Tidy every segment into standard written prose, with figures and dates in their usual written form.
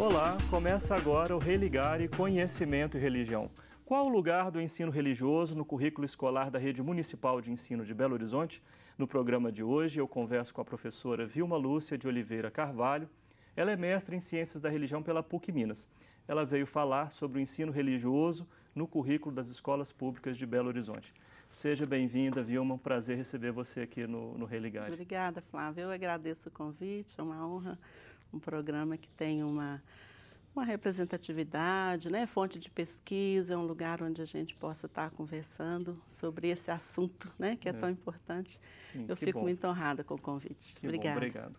Olá, começa agora o Religare Conhecimento e Religião. Qual o lugar do ensino religioso no currículo escolar da Rede Municipal de Ensino de Belo Horizonte? No programa de hoje eu converso com a professora Vilma Lúcia de Oliveira Carvalho. Ela é mestre em Ciências da Religião pela PUC Minas. Ela veio falar sobre o ensino religioso no currículo das escolas públicas de Belo Horizonte. Seja bem-vinda, Vilma. Um prazer receber você aqui no Religare. Obrigada, Flávia. Eu agradeço o convite. É uma honra, um programa que tem uma representatividade, né? Fonte de pesquisa, é um lugar onde a gente possa estar conversando sobre esse assunto, né? Que é tão importante. Sim, eu fico muito honrada com o convite. Obrigada. Obrigado.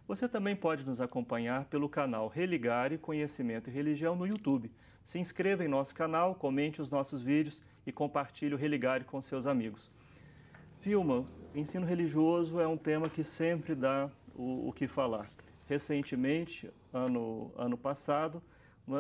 Você também pode nos acompanhar pelo canal Religare Conhecimento e Religião no YouTube. Se inscreva em nosso canal, comente os nossos vídeos e compartilhe o Religare com seus amigos. Vilma, ensino religioso é um tema que sempre dá o que falar. Recentemente, ano passado,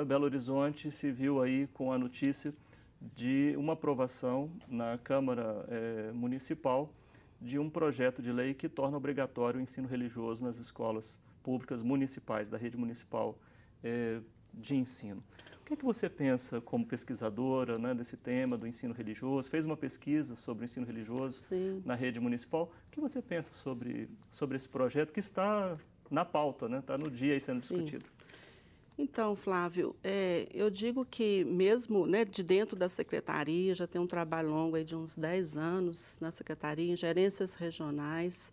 Belo Horizonte se viu aí com a notícia de uma aprovação na Câmara Municipal de um projeto de lei que torna obrigatório o ensino religioso nas escolas públicas municipais, da rede municipal de ensino. O que é que você pensa como pesquisadora, né, desse tema do ensino religioso? Fez uma pesquisa sobre o ensino religioso na rede municipal. O que você pensa sobre esse projeto que está na pauta, né? Está no dia aí sendo discutido? Então, Flávio, eu digo que mesmo, né, de dentro da secretaria, já tem um trabalho longo aí de uns 10 anos na secretaria, em gerências regionais,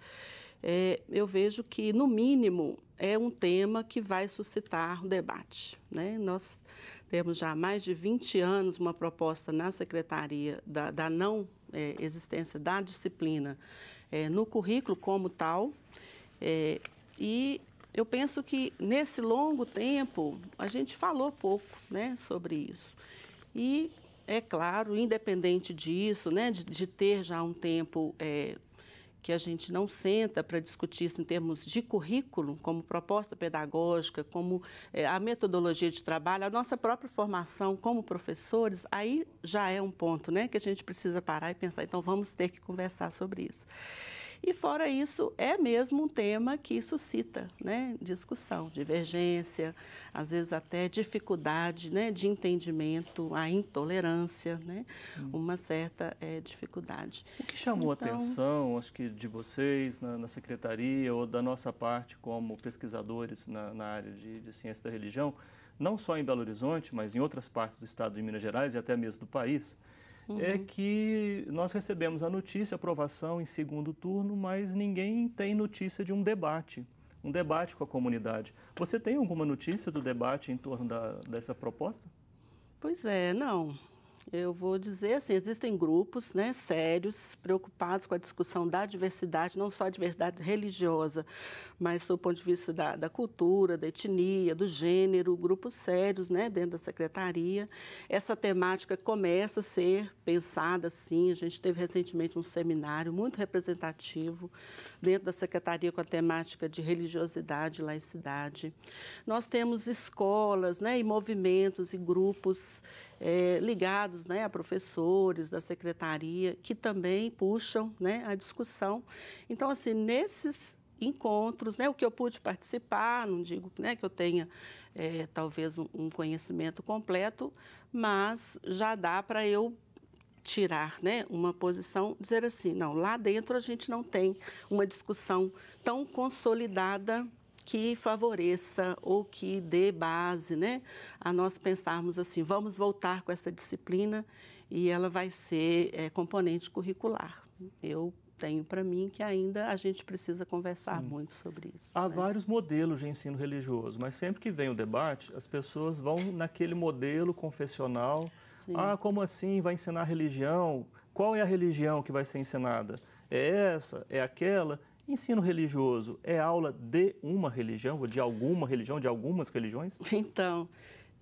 eu vejo que, no mínimo, é um tema que vai suscitar um debate, né? Nós temos já há mais de 20 anos uma proposta na secretaria da não existência da disciplina no currículo como tal, e eu penso que nesse longo tempo a gente falou pouco, né, sobre isso. E, é claro, independente disso, né, de ter já um tempo que a gente não senta para discutir isso em termos de currículo, como proposta pedagógica, como a metodologia de trabalho, a nossa própria formação como professores, aí já é um ponto, né, que a gente precisa parar e pensar, então vamos ter que conversar sobre isso. E fora isso, é mesmo um tema que suscita, né, discussão, divergência, às vezes até dificuldade, né, de entendimento, a intolerância, né, uma certa dificuldade. O que chamou a atenção, acho que de vocês na secretaria ou da nossa parte como pesquisadores na área de ciência da religião, não só em Belo Horizonte, mas em outras partes do estado de Minas Gerais e até mesmo do país, é que nós recebemos a notícia, a aprovação em segundo turno, mas ninguém tem notícia de um debate com a comunidade. Você tem alguma notícia do debate em torno dessa proposta? Pois é, não. Eu vou dizer assim, existem grupos, né, sérios, preocupados com a discussão da diversidade, não só a diversidade religiosa, mas do ponto de vista da cultura, da etnia, do gênero, grupos sérios, né, dentro da secretaria. Essa temática começa a ser pensada, sim. A gente teve recentemente um seminário muito representativo dentro da secretaria com a temática de religiosidade e laicidade. Nós temos escolas, né, e movimentos e grupos ligados, né, a professores da secretaria que também puxam, né, a discussão. Então, assim, nesses encontros, né, o que eu pude participar, não digo, né, que eu tenha talvez um conhecimento completo, mas já dá para eu tirar, né, uma posição, dizer assim, não, lá dentro a gente não tem uma discussão tão consolidada que favoreça ou que dê base, né, a nós pensarmos assim, vamos voltar com essa disciplina e ela vai ser componente curricular. Eu tenho para mim que ainda a gente precisa conversar muito sobre isso. Há vários modelos de ensino religioso, mas sempre que vem o debate, as pessoas vão naquele modelo confessional. Sim. Ah, como assim vai ensinar religião? Qual é a religião que vai ser ensinada? É essa? É aquela? Ensino religioso é aula de uma religião, ou de alguma religião, de algumas religiões? Então,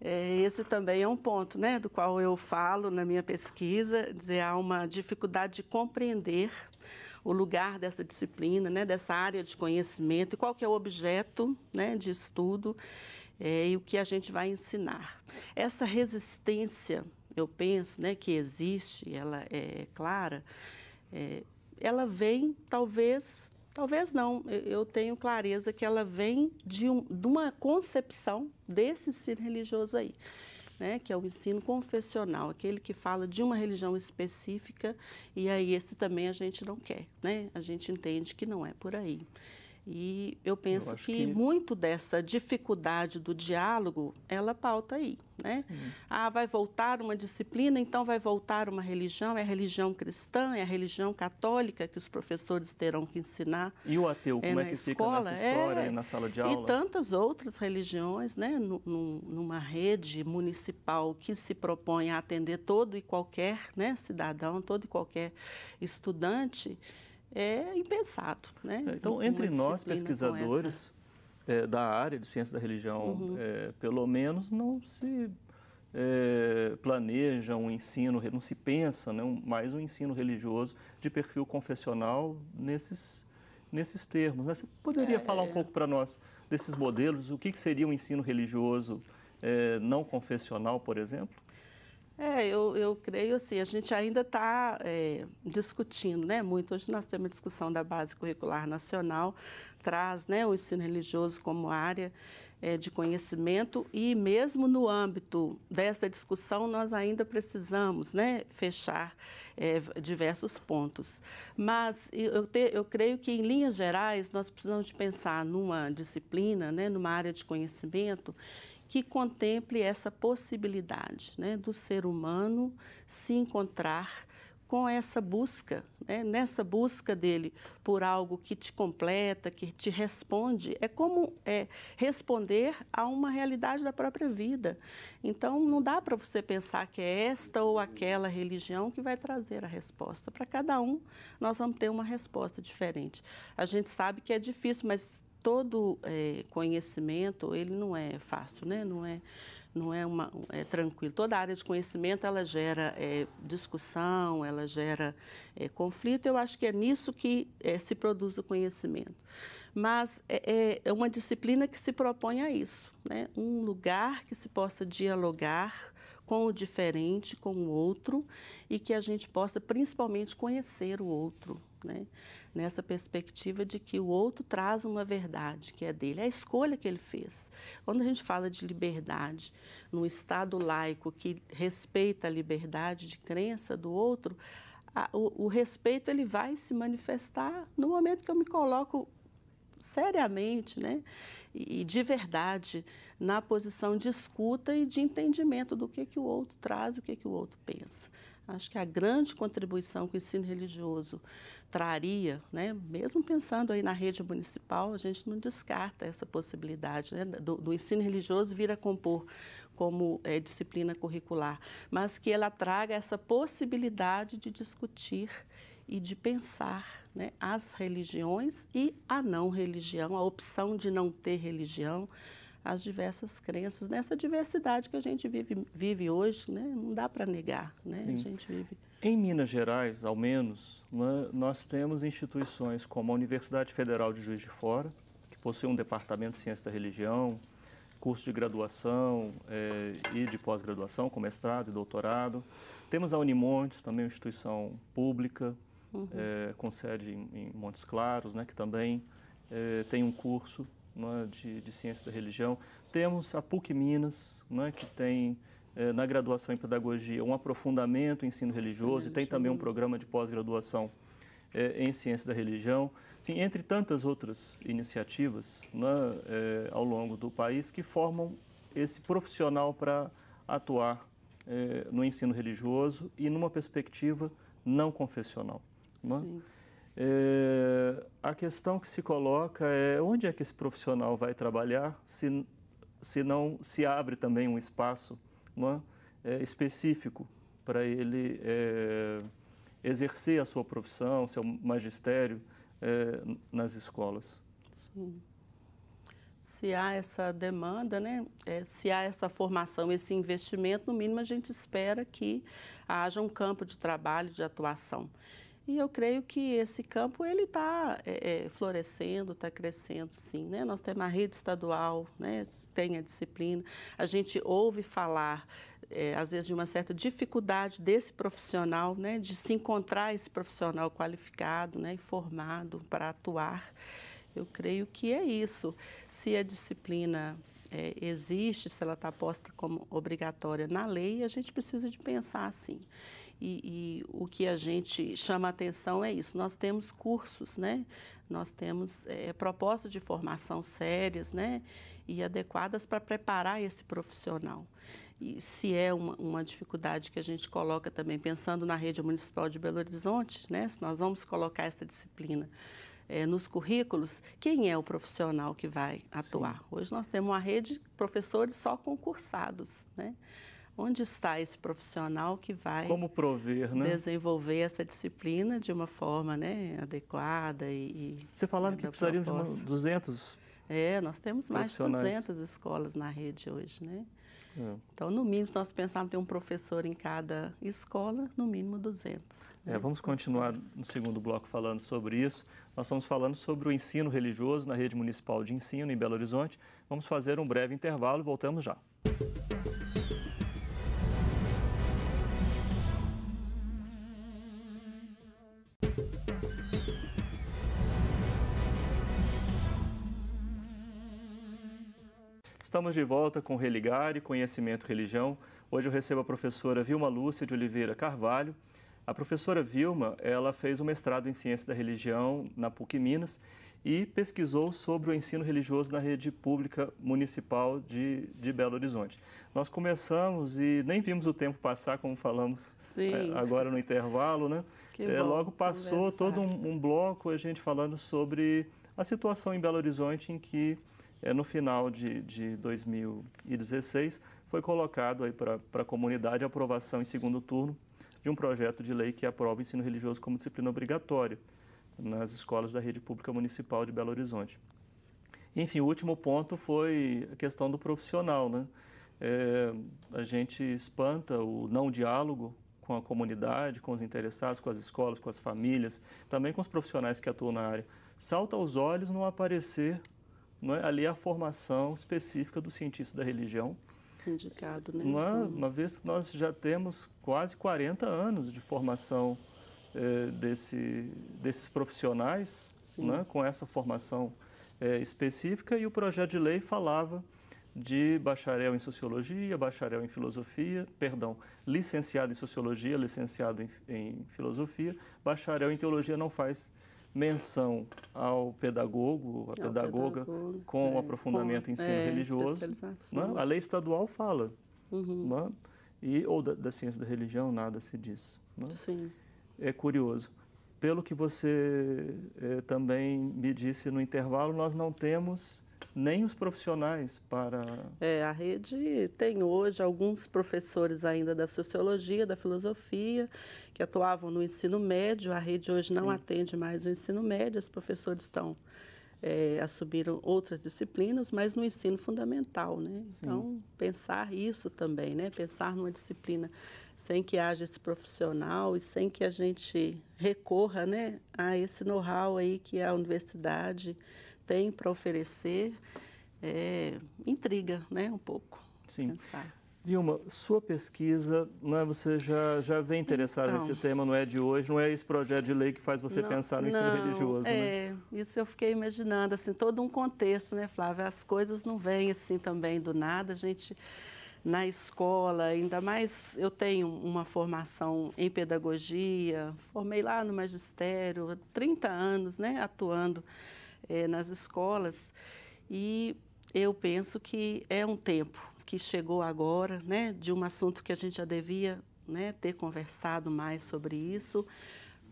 esse também é um ponto, né, do qual eu falo na minha pesquisa, dizer, há uma dificuldade de compreender o lugar dessa disciplina, né, dessa área de conhecimento, e qual que é o objeto, né, de estudo e o que a gente vai ensinar. Essa resistência, eu penso, né, que existe, ela é clara, ela vem, talvez, Talvez não, eu tenho clareza que ela vem de uma concepção desse ensino religioso aí, né, que é o ensino confessional, aquele que fala de uma religião específica, e aí esse também a gente não quer, né? A gente entende que não é por aí. E eu penso que muito dessa dificuldade do diálogo, ela pauta aí, né? Sim. Ah, vai voltar uma disciplina, então vai voltar uma religião, é a religião cristã, é a religião católica que os professores terão que ensinar. E o ateu, como é que fica nessa história aí na sala de aula? E tantas outras religiões, né? Numa rede municipal que se propõe a atender todo e qualquer, né, cidadão, todo e qualquer estudante, é impensado, né? Então, entre nós, pesquisadores da área de ciência da religião, pelo menos não se planeja um ensino, não se pensa, né, mais um ensino religioso de perfil confessional nesses termos, né? Você poderia falar um pouco para nós desses modelos? O que seria um ensino religioso não confessional, por exemplo? Eu creio assim, a gente ainda está discutindo, né, muito. Hoje nós temos a discussão da Base Curricular Nacional, traz, né, o ensino religioso como área de conhecimento, e mesmo no âmbito dessa discussão nós ainda precisamos, né, fechar diversos pontos. Mas eu creio que, em linhas gerais, nós precisamos de pensar numa disciplina, né, numa área de conhecimento que contemple essa possibilidade, né, do ser humano se encontrar com essa busca, né, nessa busca dele por algo que te completa, que te responde. É como responder a uma realidade da própria vida. Então, não dá para você pensar que é esta ou aquela religião que vai trazer a resposta. Para cada um, nós vamos ter uma resposta diferente. A gente sabe que é difícil, mas todo conhecimento, ele não é fácil, né? Não é tranquilo. Toda área de conhecimento, ela gera discussão, ela gera conflito. Eu acho que é nisso que se produz o conhecimento. Mas é uma disciplina que se propõe a isso, né? Um lugar que se possa dialogar com o diferente, com o outro, e que a gente possa principalmente conhecer o outro, né? Nessa perspectiva de que o outro traz uma verdade que é dele, é a escolha que ele fez. Quando a gente fala de liberdade num Estado laico que respeita a liberdade de crença do outro, o respeito ele vai se manifestar no momento que eu me coloco seriamente, né, e de verdade na posição de escuta e de entendimento do que o outro traz, o que o outro pensa. Acho que a grande contribuição que o ensino religioso traria, né, mesmo pensando aí na rede municipal, a gente não descarta essa possibilidade, né, do ensino religioso vir a compor como disciplina curricular, mas que ela traga essa possibilidade de discutir e de pensar, né, as religiões e a não religião, a opção de não ter religião, as diversas crenças, nessa diversidade que a gente vive hoje, né? Não dá para negar, né? Sim. A gente vive. Em Minas Gerais, ao menos, nós temos instituições como a Universidade Federal de Juiz de Fora, que possui um departamento de ciência da religião, curso de graduação e de pós-graduação, com mestrado e doutorado. Temos a Unimontes, também uma instituição pública, com sede em Montes Claros, né, que também tem um curso, né, de ciência da religião. Temos a PUC Minas, né, que tem na graduação em pedagogia um aprofundamento em ensino religioso e tem também um programa de pós-graduação em ciência da religião. Enfim, entre tantas outras iniciativas, né, ao longo do país que formam esse profissional para atuar no ensino religioso e numa perspectiva não confessional. Né? A questão que se coloca é onde é que esse profissional vai trabalhar se não se abre também um espaço, não é, específico para ele exercer a sua profissão, seu magistério nas escolas. Sim. Se há essa demanda, né, se há essa formação, esse investimento, no mínimo a gente espera que haja um campo de trabalho, de atuação. E eu creio que esse campo ele está florescendo, está crescendo, sim, né? Nós temos a rede estadual, né? Tem a disciplina. A gente ouve falar às vezes de uma certa dificuldade desse profissional, né, de se encontrar esse profissional qualificado, né, e formado para atuar. Eu creio que é isso. Se a disciplina existe, se ela está posta como obrigatória na lei, a gente precisa de pensar assim. E o que a gente chama a atenção é isso. Nós temos cursos, né? Nós temos propostas de formação sérias, né? E adequadas para preparar esse profissional. E se é uma dificuldade que a gente coloca também, pensando na rede municipal de Belo Horizonte, né? Se nós vamos colocar essa disciplina nos currículos, quem é o profissional que vai atuar? Sim. Hoje nós temos uma rede de professores só concursados, né? Onde está esse profissional que vai como prover, né? Desenvolver essa disciplina de uma forma, né, adequada Você falando que precisaríamos de 200 nós temos mais de 200 escolas na rede hoje, né? Então, no mínimo, se nós pensarmos ter um professor em cada escola, no mínimo 200. Né? Vamos continuar no segundo bloco falando sobre isso. Nós estamos falando sobre o ensino religioso na rede municipal de ensino em Belo Horizonte. Vamos fazer um breve intervalo e voltamos já. Estamos de volta com Religare, Conhecimento e Religião. Hoje eu recebo a professora Vilma Lúcia de Oliveira Carvalho. A professora Vilma, ela fez um mestrado em Ciência da Religião na PUC Minas e pesquisou sobre o ensino religioso na rede pública municipal de Belo Horizonte. Nós começamos e nem vimos o tempo passar, como falamos agora no intervalo, né? Logo passou todo um bloco a gente falando sobre a situação em Belo Horizonte em que no final de 2016, foi colocado aí para a comunidade a aprovação em segundo turno de um projeto de lei que aprova o ensino religioso como disciplina obrigatória nas escolas da rede pública municipal de Belo Horizonte. Enfim, o último ponto foi a questão do profissional, né? A gente espanta o não diálogo com a comunidade, com os interessados, com as escolas, com as famílias, também com os profissionais que atuam na área. Salta aos olhos não aparecer ali a formação específica do cientista da religião. Indicado, né? Uma vez que nós já temos quase 40 anos de formação desses profissionais, com essa formação específica, e o projeto de lei falava de bacharel em Sociologia, bacharel em Filosofia, licenciado em Sociologia, licenciado em Filosofia, bacharel em Teologia não faz menção ao pedagogo, a pedagoga com aprofundamento em ensino religioso. A lei estadual fala, ou da ciência da religião, nada se diz. Sim. É curioso. Pelo que você também me disse no intervalo, nós não temos nem os profissionais para... A rede tem hoje alguns professores ainda da Sociologia, da Filosofia, que atuavam no ensino médio. A rede hoje não atende mais o ensino médio, os professores assumiram outras disciplinas, mas no ensino fundamental, né? Então, pensar isso também, né? Pensar numa disciplina sem que haja esse profissional e sem que a gente recorra, né, a esse know-how aí que a universidade tem para oferecer, intriga, né, um pouco. Sim. Pensar. Vilma, sua pesquisa, você já vem interessada nesse tema, não é de hoje, não é esse projeto de lei que faz você pensar no ensino religioso, né? Isso eu fiquei imaginando, assim, todo um contexto, né, Flávia? As coisas não vêm assim também do nada, a gente... Na escola, ainda mais eu tenho uma formação em pedagogia, formei lá no magistério, há 30 anos, né, atuando nas escolas, e eu penso que é um tempo que chegou agora, né, de um assunto que a gente já devia, né, ter conversado mais sobre isso,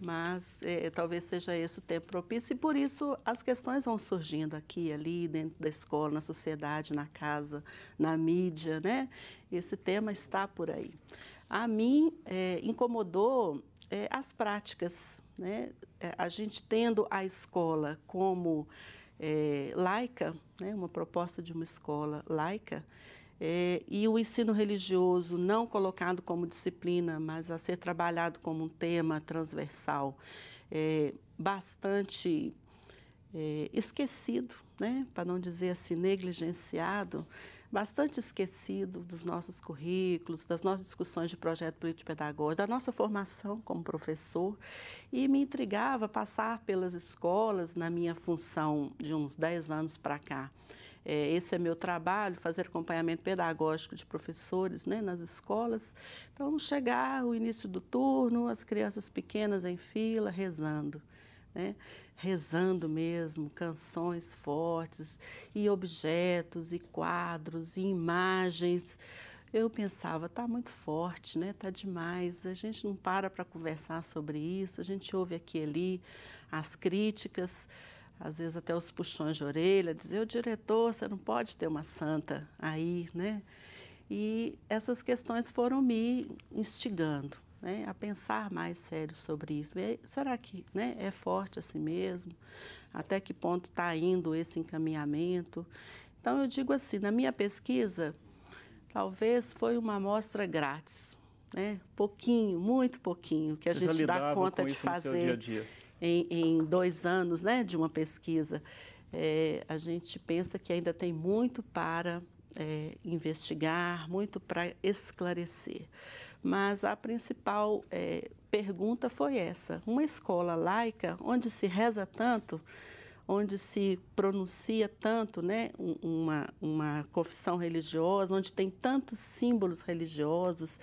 mas talvez seja esse o tempo propício e por isso as questões vão surgindo aqui, ali, dentro da escola, na sociedade, na casa, na mídia, né? Esse tema está por aí. A mim incomodou as práticas, né? A gente tendo a escola como laica, né? Uma proposta de uma escola laica, e o ensino religioso não colocado como disciplina, mas a ser trabalhado como um tema transversal, bastante esquecido, né? Para não dizer assim, negligenciado, bastante esquecido dos nossos currículos, das nossas discussões de projeto político-pedagógico, da nossa formação como professor, e me intrigava passar pelas escolas na minha função de uns 10 anos para cá. Esse é meu trabalho, fazer acompanhamento pedagógico de professores, né, nas escolas. Então, chegar o início do turno, as crianças pequenas em fila, rezando, né? Rezando mesmo, canções fortes, e objetos, e quadros, e imagens. Eu pensava, está muito forte, né? Está demais, a gente não para conversar sobre isso, a gente ouve aqui e ali as críticas, às vezes até os puxões de orelha, dizer, o diretor, você não pode ter uma santa aí, né? E essas questões foram me instigando, né, a pensar mais sério sobre isso. Será que, né, é forte assim mesmo? Até que ponto está indo esse encaminhamento? Então, eu digo assim, na minha pesquisa, talvez foi uma amostra grátis, né? Pouquinho, muito pouquinho, que a gente dá conta de fazer no seu dia a dia. Em 2 anos, né, de uma pesquisa. A gente pensa que ainda tem muito para investigar, muito para esclarecer. Mas a principal pergunta foi essa: uma escola laica, onde se reza tanto, onde se pronuncia tanto, né, uma confissão religiosa, onde tem tantos símbolos religiosos,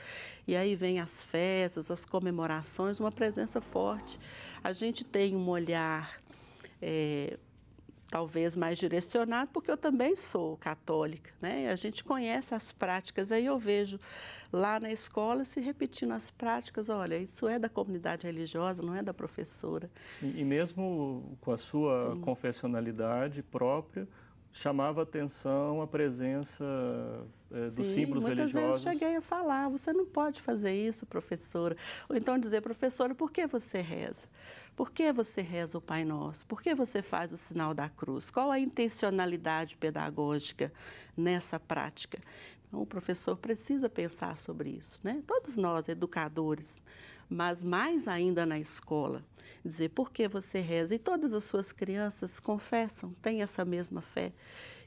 e aí vem as festas, as comemorações, uma presença forte. A gente tem um olhar talvez mais direcionado, porque eu também sou católica, né? A gente conhece as práticas, aí eu vejo lá na escola se repetindo as práticas, olha, isso é da comunidade religiosa, não é da professora. Sim, e mesmo com a sua Sim. confessionalidade própria, chamava atenção a presença dos símbolos religiosos. Muitas vezes eu cheguei a falar, você não pode fazer isso, professora. Ou então dizer, professora, por que você reza? Por que você reza o Pai Nosso? Por que você faz o sinal da cruz? Qual a intencionalidade pedagógica nessa prática? Então, o professor precisa pensar sobre isso, né? Todos nós, educadores, mas mais ainda na escola, dizer por que você reza. E todas as suas crianças confessam, têm essa mesma fé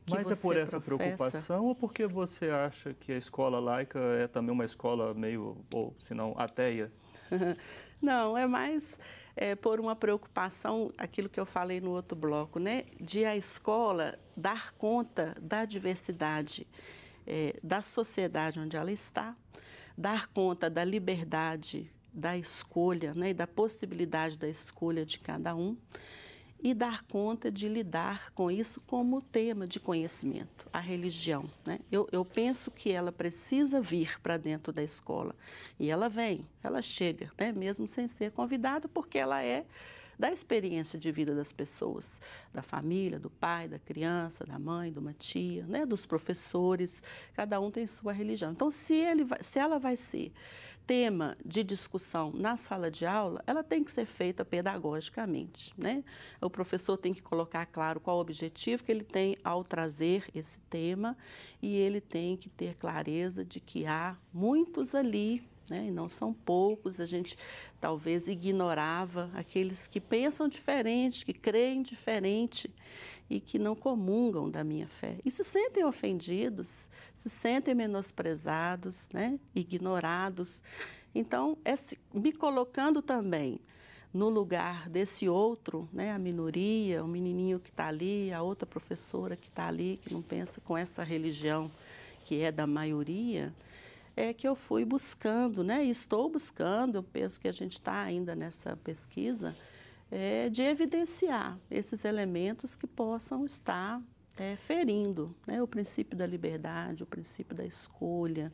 que Mas você é por essa professa. preocupação ou porque você acha que a escola laica é também uma escola meio, ou se não, ateia? Não, é mais por uma preocupação, aquilo que eu falei no outro bloco, né? De a escola dar conta da diversidade da sociedade onde ela está, dar conta da liberdade da escolha, né? E da possibilidade da escolha de cada um, e dar conta de lidar com isso como tema de conhecimento, a religião, né? Eu penso que ela precisa vir para dentro da escola, e ela vem, ela chega, né? Mesmo sem ser convidada, porque ela é da experiência de vida das pessoas, da família, do pai, da criança, da mãe, de uma tia, né? Dos professores, cada um tem sua religião. Então, se ela vai ser tema de discussão na sala de aula, ela tem que ser feita pedagogicamente, né? O professor tem que colocar claro qual o objetivo que ele tem ao trazer esse tema, e ele tem que ter clareza de que há muitos ali, né? E não são poucos. A gente talvez ignorava aqueles que pensam diferente, que creem diferente e que não comungam da minha fé. E se sentem ofendidos, se sentem menosprezados, né? Ignorados. Então, me colocando também no lugar desse outro, né? A minoria, o menininho que está ali, a outra professora que está ali, que não pensa com essa religião que é da maioria, é que eu fui buscando, né? E estou buscando, eu penso que a gente está ainda nessa pesquisa, de evidenciar esses elementos que possam estar ferindo, né? O princípio da liberdade, o princípio da escolha,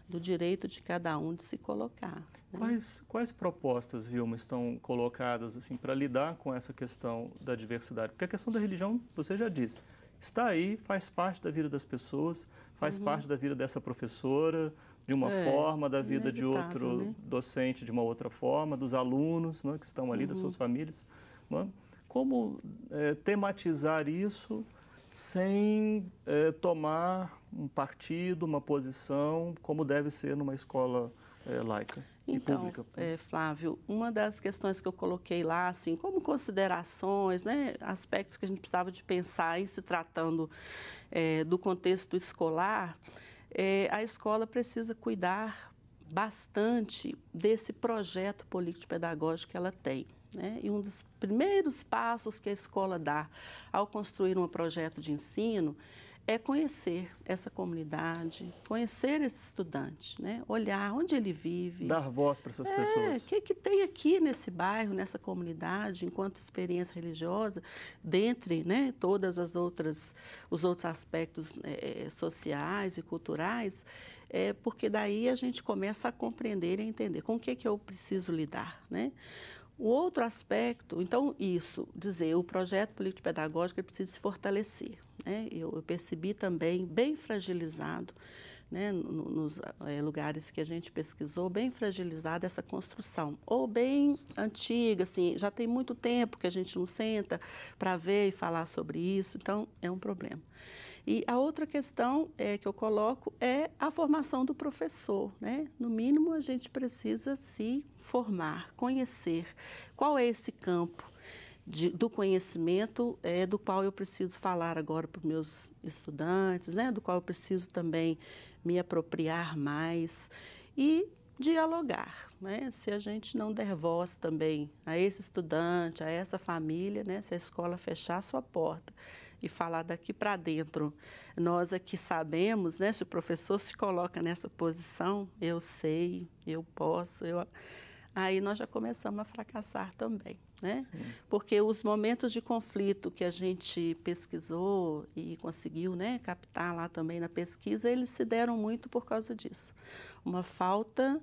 do direito de cada um de se colocar, né? Quais propostas, Vilma, estão colocadas assim, para lidar com essa questão da diversidade? Porque a questão da religião, você já disse, está aí, faz parte da vida das pessoas, faz parte da vida dessa professora, de uma forma, da vida de outro, né? Docente de uma outra forma, dos alunos, né, que estão ali, das suas famílias. Né? Como tematizar isso sem tomar um partido, uma posição, como deve ser numa escola laica? Então, Flávio, uma das questões que eu coloquei lá, assim, como considerações, né, aspectos que a gente precisava de pensar aí se tratando do contexto escolar, a escola precisa cuidar bastante desse projeto político-pedagógico que ela tem. Né? E um dos primeiros passos que a escola dá ao construir um projeto de ensino é conhecer essa comunidade, conhecer esse estudante, né? Olhar onde ele vive. Dar voz para essas pessoas. O que tem aqui nesse bairro, nessa comunidade, enquanto experiência religiosa, dentre, né, todas as outras, os outros aspectos sociais e culturais, porque daí a gente começa a compreender e a entender com o que eu preciso lidar, né? O outro aspecto, então, o projeto político-pedagógico precisa se fortalecer. Né? Eu percebi também bem fragilizado, né, nos lugares que a gente pesquisou, bem fragilizada essa construção, ou bem antiga, assim, já tem muito tempo que a gente não senta para ver e falar sobre isso, então é um problema. E a outra questão que eu coloco é a formação do professor, né? No mínimo, a gente precisa se formar, conhecer qual é esse campo do conhecimento do qual eu preciso falar agora para os meus estudantes, né? Do qual eu preciso também me apropriar mais e dialogar, né? Se a gente não der voz também a esse estudante, a essa família, né? Se a escola fechar a sua porta e falar daqui para dentro, nós aqui sabemos, né? Se o professor se coloca nessa posição, eu sei, eu posso, aí nós já começamos a fracassar também, né? Sim. Porque os momentos de conflito que a gente pesquisou e conseguiu, né, captar lá também na pesquisa, eles se deram muito por causa disso. Uma falta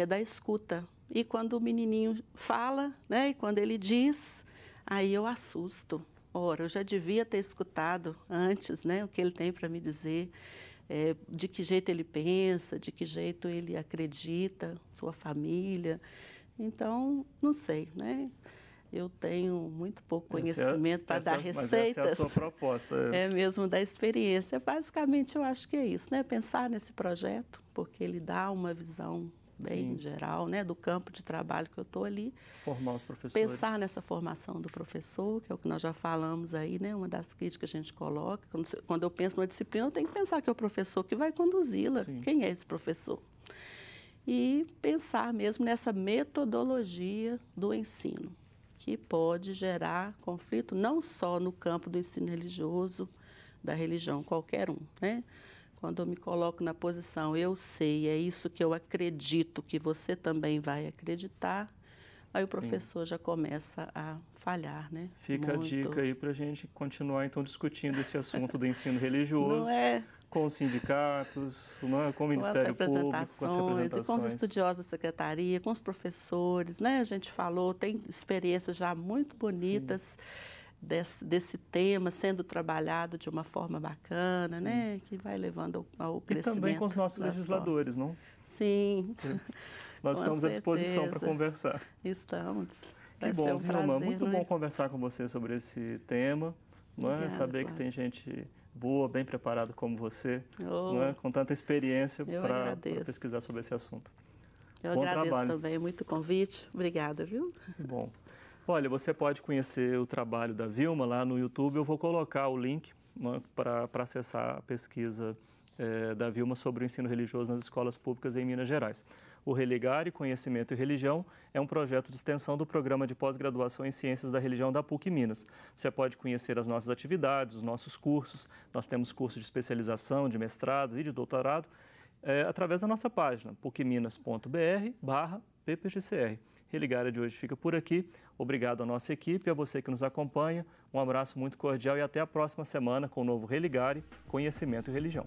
da escuta. E quando o menininho fala, né, e quando ele diz, aí eu assusto. Ora, eu já devia ter escutado antes, né, o que ele tem para me dizer, de que jeito ele pensa, de que jeito ele acredita, sua família. Então, não sei, né? Eu tenho muito pouco conhecimento para dar receitas. Mas essa é a sua proposta. É mesmo da experiência. Basicamente, eu acho que é isso, né? Pensar nesse projeto, porque ele dá uma visão bem geral, né, do campo de trabalho que eu estou ali. Formar os professores. Pensar nessa formação do professor, que é o que nós já falamos aí, né, uma das críticas que a gente coloca. Quando eu penso numa disciplina, eu tenho que pensar que é o professor que vai conduzi-la. Quem é esse professor? E pensar mesmo nessa metodologia do ensino, que pode gerar conflito não só no campo do ensino religioso, da religião, qualquer um, né? Quando eu me coloco na posição, eu sei, é isso que eu acredito que você também vai acreditar, aí o professor já começa a falhar, né? Fica a dica aí para a gente continuar, então, discutindo esse assunto do ensino religioso com os sindicatos, com o Ministério Público, com as representações. E com os estudiosos da secretaria, com os professores, né? A gente falou, tem experiências já muito bonitas desse tema sendo trabalhado de uma forma bacana, né? Que vai levando ao crescimento. E também com os nossos legisladores, não? Sim. Nós estamos à disposição para conversar. Estamos. Que bom, Vilma. Muito bom conversar com você sobre esse tema. Não é? Saber que tem gente boa, bem preparada como você, não é? Com tanta experiência para pesquisar sobre esse assunto. Eu agradeço também muito o convite. Obrigada, viu? Bom. Olha, você pode conhecer o trabalho da Vilma lá no YouTube. Eu vou colocar o link para acessar a pesquisa da Vilma sobre o ensino religioso nas escolas públicas em Minas Gerais. O Religare, Conhecimento e Religião é um projeto de extensão do Programa de Pós-Graduação em Ciências da Religião da PUC Minas. Você pode conhecer as nossas atividades, os nossos cursos. Nós temos curso de especialização, de mestrado e de doutorado através da nossa página, pucminas.br/ppgcr. Religare de hoje fica por aqui. Obrigado à nossa equipe e a você que nos acompanha. Um abraço muito cordial e até a próxima semana com o novo Religare, Conhecimento e Religião.